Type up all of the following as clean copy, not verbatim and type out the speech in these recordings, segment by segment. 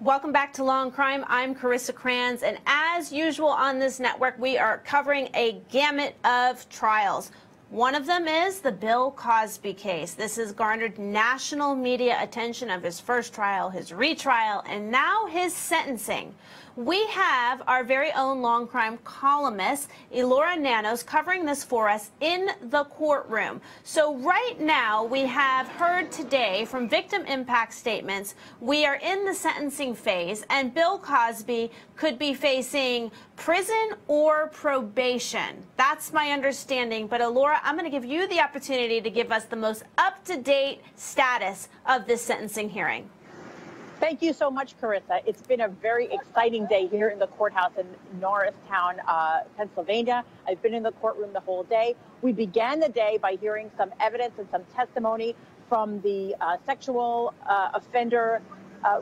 Welcome back to Law and Crime. I'm CARISSA KRANZ, and as usual on this network, we are covering a gamut of trials. One of them is the Bill Cosby case. This has garnered national media attention of his first trial, his retrial, and now his sentencing. We have our very own Law and Crime columnist, Elura Nanos, covering this for us in the courtroom. So right now, we have heard today from victim impact statements. We are in the sentencing phase, and Bill Cosby could be facing prison or probation. That's my understanding. But Elura, I'm going to give you the opportunity to give us the most up-to-date status of this sentencing hearing. Thank you so much, CARISSA. It's been a very exciting day here in the courthouse in Norristown, Pennsylvania. I've been in the courtroom the whole day. We began the day by hearing some evidence and some testimony from the sexual offender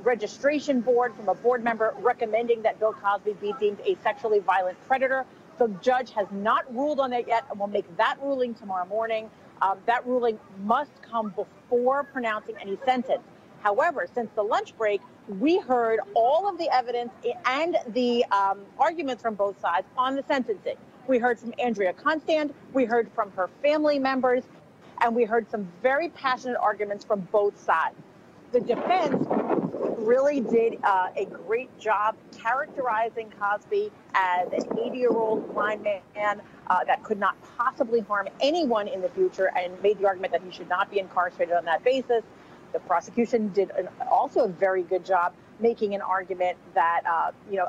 registration board, from a board member recommending that Bill Cosby be deemed a sexually violent predator. The judge has not ruled on that yet, and will make that ruling tomorrow morning. That ruling must come before pronouncing any sentence. However, since the lunch break, we heard all of the evidence and the arguments from both sides on the sentencing. We heard from Andrea Constand, we heard from her family members, and we heard some very passionate arguments from both sides. The defense really did a great job characterizing Cosby as an 80-year-old blind man that could not possibly harm anyone in the future, and made the argument that he should not be incarcerated on that basis. The prosecution did also a very good job making an argument that,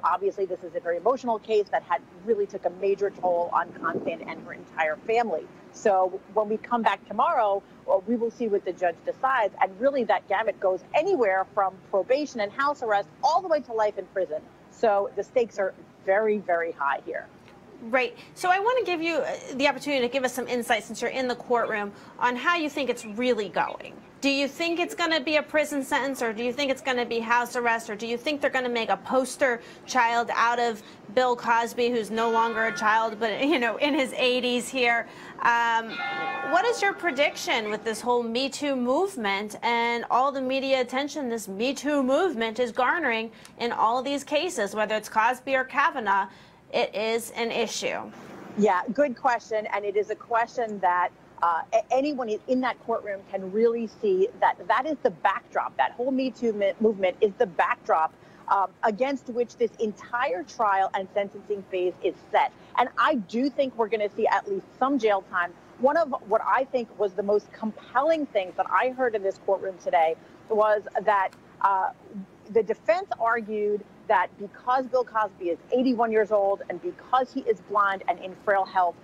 obviously this is a very emotional case that really took a major toll on Constand and her entire family. So when we come back tomorrow, we will see what the judge decides. And really that gamut goes anywhere from probation and house arrest all the way to life in prison. So the stakes are very, very high here. Right. So I want to give you the opportunity to give us some insight, since you're in the courtroom, on how you think it's really going. Do you think it's going to be a prison sentence, or do you think it's going to be house arrest, or do you think they're going to make a poster child out of Bill Cosby, who's no longer a child, but, in his 80s here? What is your prediction with this whole Me Too movement and all the media attention this Me Too movement is garnering in all of these cases, whether it's Cosby or Kavanaugh? It is an issue. Yeah, good question. And it is a question that anyone in that courtroom can really see that is the backdrop. That whole Me Too movement is the backdrop against which this entire trial and sentencing phase is set. And I do think we're going to see at least some jail time. One of what I think was the most compelling things that I heard in this courtroom today was that the defense argued that because Bill Cosby is 81 years old and because he is blind and in frail health,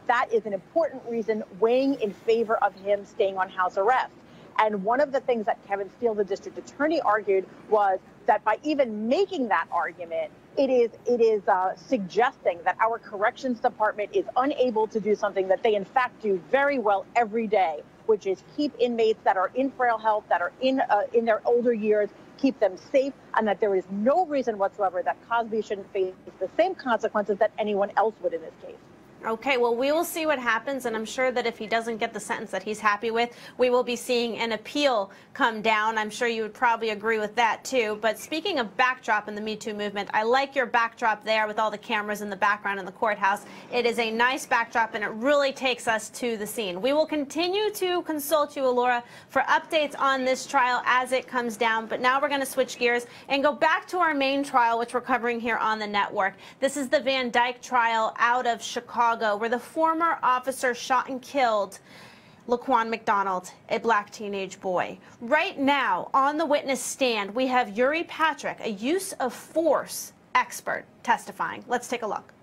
that is an important reason weighing in favor of him staying on house arrest. And one of the things that Kevin Steele, the district attorney, argued was that by even making that argument, it is suggesting that our corrections department is unable to do something that they in fact do very well every day, which is keep inmates that are in frail health, that are in their older years, keep them safe, and that there is no reason whatsoever that Cosby shouldn't face the same consequences that anyone else would in this case. Okay, well, we will see what happens, and I'm sure that if he doesn't get the sentence that he's happy with, we will be seeing an appeal come down. I'm sure you would probably agree with that, too. But speaking of backdrop in the Me Too movement, I like your backdrop there with all the cameras in the background in the courthouse. It is a nice backdrop, and it really takes us to the scene. We will continue to consult you, Elura, for updates on this trial as it comes down. But now we're going to switch gears and go back to our main trial, which we're covering here on the network. This is the Van Dyke trial out of Chicago, where the former officer shot and killed Laquan McDonald, a black teenage boy. Right now, on the witness stand, we have Yuri Patrick, a use of force expert, testifying. Let's take a look.